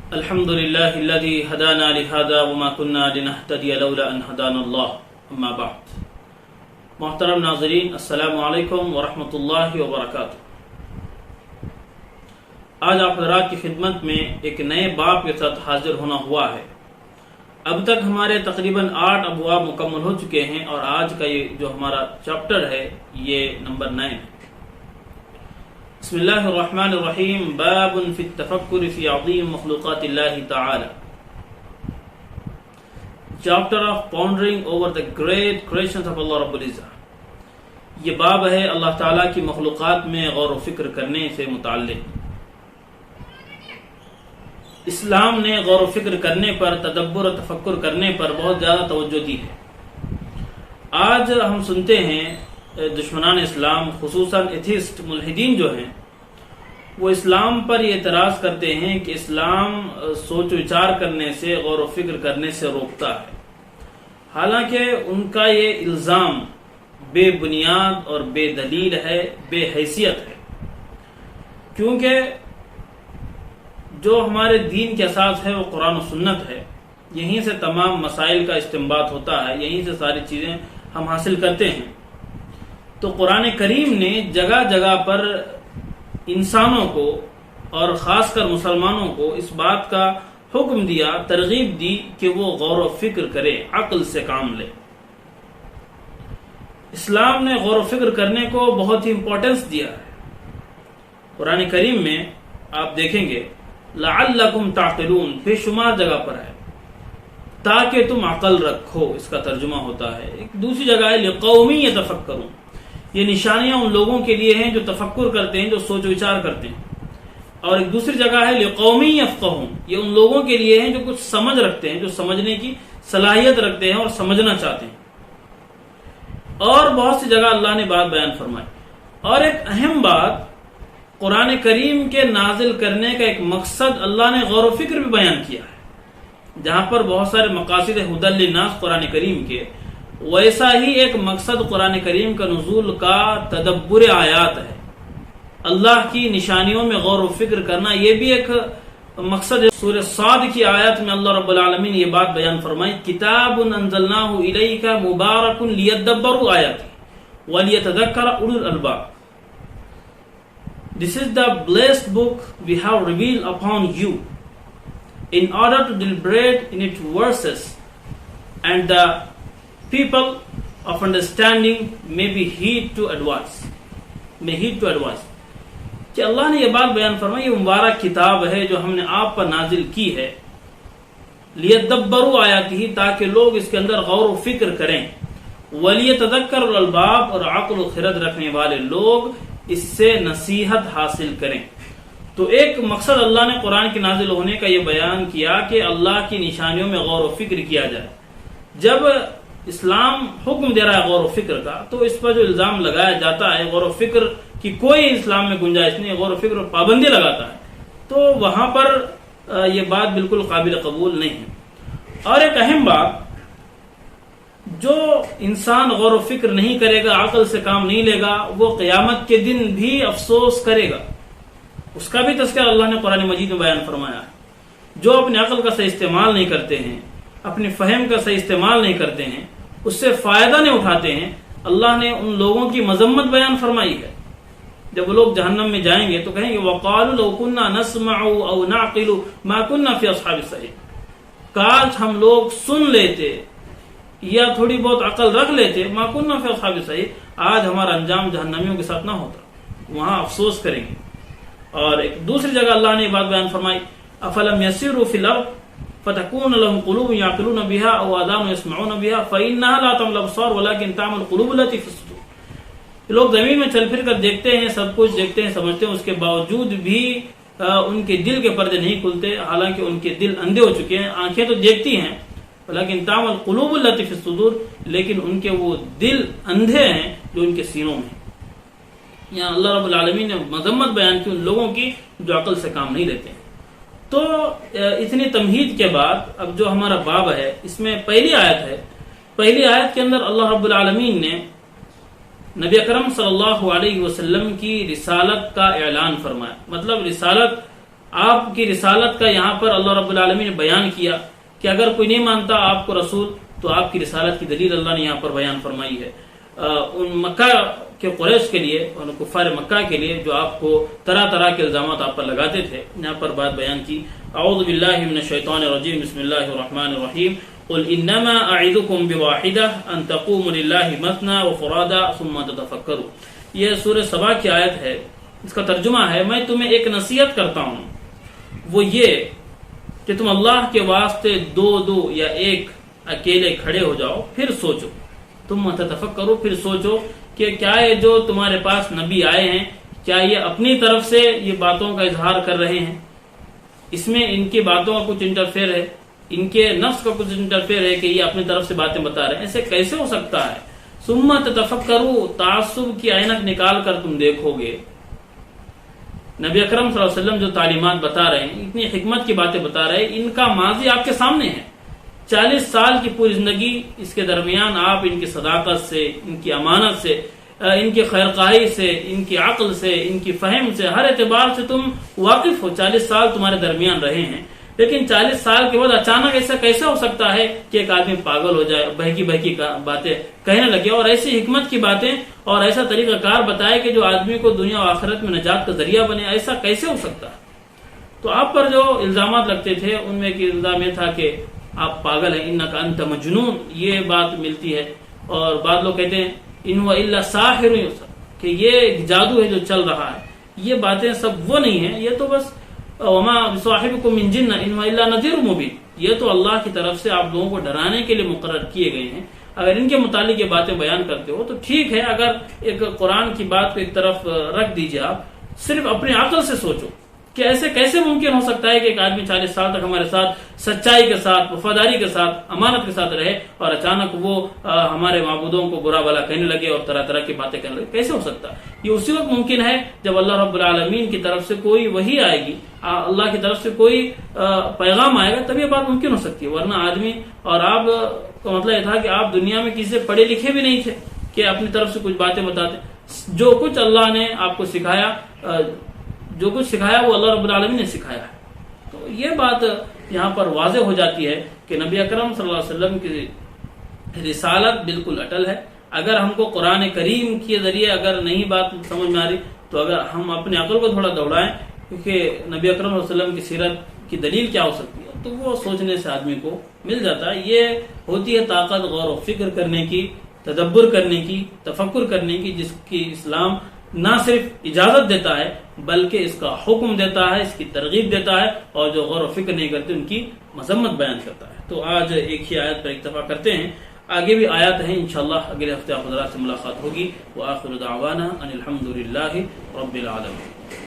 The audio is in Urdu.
الحمد لله الذي هدانا لهذا وما كنا لنهتدي لولا ان هدانا الله اما بعد. محترم ناظرین، السلام علیکم ورحمۃ اللہ وبرکاتہ. آج آپ حضرات کی خدمت میں ایک نئے باب کے ساتھ حاضر ہونا ہوا ہے. اب تک ہمارے تقریباً 8 ابواب مکمل ہو چکے ہیں اور آج کا یہ جو ہمارا چیپٹر ہے یہ نمبر 9 ہے. بسم اللہ الرحمن الرحیم. باب فی التفکر فی عظیم مخلوقات اللہ تعالی. Chapter of pondering over the great creations of Allah رب العزہ. یہ باب ہے اللہ تعالیٰ کی مخلوقات میں غور و فکر کرنے سے متعلق. اسلام نے غور و فکر کرنے پر، تدبر و تفکر کرنے پر بہت زیادہ توجہ دی ہے. آج ہم سنتے ہیں دشمنان اسلام، خصوصاً ایتھیسٹ ملحدین جو ہیں، وہ اسلام پر یہ اعتراض کرتے ہیں کہ اسلام سوچ و وچار کرنے سے، غور و فکر کرنے سے روکتا ہے. حالانکہ ان کا یہ الزام بے بنیاد اور بے دلیل ہے، بے حیثیت ہے. کیونکہ جو ہمارے دین کے اساس ہے وہ قرآن و سنت ہے. یہیں سے تمام مسائل کا استنباط ہوتا ہے، یہیں سے ساری چیزیں ہم حاصل کرتے ہیں. تو قرآن کریم نے جگہ جگہ پر انسانوں کو اور خاص کر مسلمانوں کو اس بات کا حکم دیا، ترغیب دی کہ وہ غور و فکر کرے، عقل سے کام لے. اسلام نے غور و فکر کرنے کو بہت ہی امپورٹنس دیا ہے. قرآن کریم میں آپ دیکھیں گے لعلکم تعقلون بے شمار جگہ پر ہے، تاکہ تم عقل رکھو، اس کا ترجمہ ہوتا ہے. ایک دوسری جگہ ہے لقومی یتفکرون. یہ نشانیاں ان لوگوں کے لیے ہیں جو تفکر کرتے ہیں، جو سوچ وچار کرتے ہیں. اور ایک دوسری جگہ ہے لقومی یفقہون. یہ ان لوگوں کے لیے ہیں جو کچھ سمجھ رکھتے ہیں، جو سمجھنے کی صلاحیت رکھتے ہیں اور سمجھنا چاہتے ہیں. اور بہت سی جگہ اللہ نے بات بیان فرمائی. اور ایک اہم بات، قرآن کریم کے نازل کرنے کا ایک مقصد اللہ نے غور و فکر بھی بیان کیا ہے. جہاں پر بہت سارے مقاصد ہدی للناس قرآن کریم کے، ویسا ہی ایک مقصد قرآن کریم کا نزول کا تدبر آیات ہے. اللہ کی نشانیوں میں غور و فکر کرنا یہ بھی ایک مقصد ہے. سورہ صاد کی آیات میں اللہ رب العالمین نے یہ بات بیان فرمائی، کتاب انزلناہ الیک مبارک لیدبروا آیاتہ ولیتذکر اولو الالباب. This is the blessed book we have revealed upon you in order to deliberate in its verses, and the people of understanding may heed to advice. کہ اللہ نے یہ بات بیان فرمائی، یہ مبارک کتاب ہے جو ہم نے آپ پر نازل کی ہے، لیدبروا آیاتہ، تاکہ لوگ اس کے اندر غور و فکر کریں، ولیتذکر الالباب، اور عقل و خرد رکھنے والے لوگ اس سے نصیحت حاصل کریں. تو ایک مقصد اللہ نے قرآن کے نازل ہونے کا یہ بیان کیا کہ اللہ کی نشانیوں میں غور و فکر کیا جائے. جب اسلام حکم دے رہا ہے غور و فکر کا، تو اس پر جو الزام لگایا جاتا ہے غور و فکر کی کوئی اسلام میں گنجائش نہیں، غور و فکر اور پابندی لگاتا ہے، تو وہاں پر یہ بات بالکل قابل قبول نہیں ہے. اور ایک اہم بات، جو انسان غور و فکر نہیں کرے گا، عقل سے کام نہیں لے گا، وہ قیامت کے دن بھی افسوس کرے گا. اس کا بھی تذکرہ اللہ نے قرآن مجید میں بیان فرمایا ہے. جو اپنے عقل کا صحیح استعمال نہیں کرتے ہیں، اپنے فہم کا صحیح استعمال نہیں کرتے ہیں، اس سے فائدہ نہیں اٹھاتے ہیں، اللہ نے ان لوگوں کی مذمت بیان فرمائی ہے. جب وہ لوگ جہنم میں جائیں گے تو کہیں گے وَقَالُوا لَوْ كُنَّا نَسْمَعُ أَوْ نَعْقِلُ مَا كُنَّا فِي أَصْحَابِ السَّعِيرِ. کاش ہم لوگ سن لیتے یا تھوڑی بہت عقل رکھ لیتے، ما كُنَّا فِي أَصْحَابِ السَّعِيرِ، آج ہمارا انجام جہنمیوں کے ساتھ نہ ہوتا، وہاں افسوس کریں گے. اور ایک دوسری جگہ اللہ نے بات بیان فرمائی، أَفَلَمْ يَسِيرُوا فِي الْأَرْضِ فَتَكُونَ لَهُمْ قُلُوبٌ يَعْقِلُونَ بِهَا أَوْ آذَانٌ يَسْمَعُونَ بِهَا فَإِنَّهَا لَا تَعْمَى الْأَبْصَارُ وَلَكِنْ تَعْمَى الْقُلُوبُ الَّتِي فِي الصُّدُورِ. لوگ زمین میں چل پھر کر دیکھتے ہیں، سب کچھ دیکھتے ہیں، سمجھتے ہیں، اس کے باوجود بھی ان کے دل کے پردے نہیں کھلتے، حالانکہ ان کے دل اندھے ہو چکے ہیں. آنکھیں تو دیکھتی ہیں، لیکن تعمل القلوب التي في الصدور، لیکن ان کے وہ دل اندھے ہیں جو ان کے سینوں میں. یہاں اللہ رب العالمین نے مذمت بیان کی ان لوگوں کی جو عقل سے کام نہیں لیتے ہیں. تو اتنی تمہید کے بعد اب جو ہمارا باب ہے، اس میں پہلی آیت ہے. پہلی آیت کے اندر اللہ رب العالمین نے نبی اکرم صلی اللہ علیہ وسلم کی رسالت کا اعلان فرمایا. مطلب رسالت آپ کی رسالت کا یہاں پر اللہ رب العالمین نے بیان کیا کہ اگر کوئی نہیں مانتا آپ کو رسول تو آپ کی رسالت کی دلیل اللہ نے یہاں پر بیان فرمائی ہے. ان مکہ کے قریش کے لیے اور کفار مکہ کے لیے جو آپ کو طرح طرح کے الزامات آپ پر لگاتے تھے، یہاں پر بات بیان کی. اعوذ باللہ من الشیطان الرجیم، بسم اللہ الرحمن الرحیم. قل انما اعظکم بواحدہ ان تقوموا للہ مثنی وفرادا ثم تتفکروا. یہ سورہ سبا کی آیت ہے. اس کا ترجمہ ہے میں تمہیں ایک نصیحت کرتا ہوں، وہ یہ کہ تم اللہ کے واسطے دو یا ایک اکیلے کھڑے ہو جاؤ، پھر سوچو. تم تتفکروا، پھر سوچو کہ کیا یہ جو تمہارے پاس نبی آئے ہیں کیا یہ اپنی طرف سے یہ باتوں کا اظہار کر رہے ہیں، اس میں ان کی باتوں کا کچھ انٹرفیئر ہے، ان کے نفس کا کچھ انٹرفیئر ہے کہ یہ اپنی طرف سے باتیں بتا رہے ہیں. ایسے کیسے ہو سکتا ہے؟ ثم تتفکروا، تعصب کی عینک نکال کر تم دیکھو گے. نبی اکرم صلی اللہ علیہ وسلم جو تعلیمات بتا رہے ہیں، اتنی حکمت کی باتیں بتا رہے ہیں، ان کا ماضی آپ کے سامنے ہے. 40 سال کی پوری زندگی، اس کے درمیان آپ ان کی صداقت سے، ان کی امانت سے، ان کی خیرخواہی سے، ان کی عقل سے، ان کی فہم سے، ہر اعتبار سے تم واقف ہو. 40 سال تمہارے درمیان رہے ہیں، لیکن 40 سال کے بعد اچانک ایسا کیسے ہو سکتا ہے کہ ایک آدمی پاگل ہو جائے، بہکی باتیں کہنے لگے اور ایسی حکمت کی باتیں اور ایسا طریقہ کار بتائے کہ جو آدمی کو دنیا و آخرت میں نجات کا ذریعہ بنے؟ ایسا کیسے ہو سکتا ہے؟ تو آپ پر جو الزامات لگتے تھے ان میں ایک الزام یہ تھا کہ آپ پاگل ہیں، انک انت مجنون، یہ بات ملتی ہے. اور بعض لوگ کہتے ہیں ان هو الا ساحر، کہ یہ جادو ہے جو چل رہا ہے. یہ باتیں سب وہ نہیں ہیں، یہ تو بس وما بصاحبکم من جنہ ان هو الا نذیر مبین، یہ تو اللہ کی طرف سے آپ لوگوں کو ڈرانے کے لیے مقرر کیے گئے ہیں. اگر ان کے متعلق یہ باتیں بیان کرتے ہو تو ٹھیک ہے، اگر ایک قرآن کی بات کو ایک طرف رکھ دیجئے، آپ صرف اپنے عقل سے سوچو کہ ایسے کیسے ممکن ہو سکتا ہے کہ ایک آدمی 40 سال تک ہمارے ساتھ سچائی کے ساتھ، وفاداری کے ساتھ، امانت کے ساتھ رہے اور اچانک وہ ہمارے معبودوں کو برا بھلا کہنے لگے اور طرح طرح کی باتیں کہنے لگے؟ کیسے ہو سکتا ہے؟ یہ اسی وقت ممکن ہے جب اللہ رب العالمین کی طرف سے کوئی وحی آئے گی، اللہ کی طرف سے کوئی پیغام آئے گا، تب یہ بات ممکن ہو سکتی ہے. ورنہ آدمی، اور آپ کا مطلب یہ تھا کہ آپ دنیا میں کسی سے پڑھے لکھے بھی نہیں تھے کہ اپنی طرف سے کچھ باتیں بتاتے. جو کچھ اللہ نے آپ کو سکھایا، جو کچھ سکھایا وہ اللہ رب العالمین نے سکھایا ہے. تو یہ بات یہاں پر واضح ہو جاتی ہے کہ نبی اکرم صلی اللہ علیہ وسلم کی رسالت بالکل اٹل ہے. اگر ہم کو قرآن کریم کے ذریعے اگر نہیں بات سمجھ میں آ رہی تو اگر ہم اپنے عقل کو تھوڑا دوڑائیں کیونکہ نبی اکرم صلی اللہ علیہ وسلم کی سیرت کی دلیل کیا ہو سکتی ہے، تو وہ سوچنے سے آدمی کو مل جاتا ہے. یہ ہوتی ہے طاقت غور و فکر کرنے کی، تدبر کرنے کی، تفکر کرنے کی، جس کی اسلام نہ صرف اجازت دیتا ہے بلکہ اس کا حکم دیتا ہے، اس کی ترغیب دیتا ہے، اور جو غور و فکر نہیں کرتے ان کی مذمت بیان کرتا ہے. تو آج ایک ہی آیت پر اکتفا کرتے ہیں، آگے بھی آیات ہیں، انشاءاللہ اگلے ہفتے آپ حضرات سے ملاقات ہوگی. وآخر دعوانا ان الحمد للہ رب العالمین.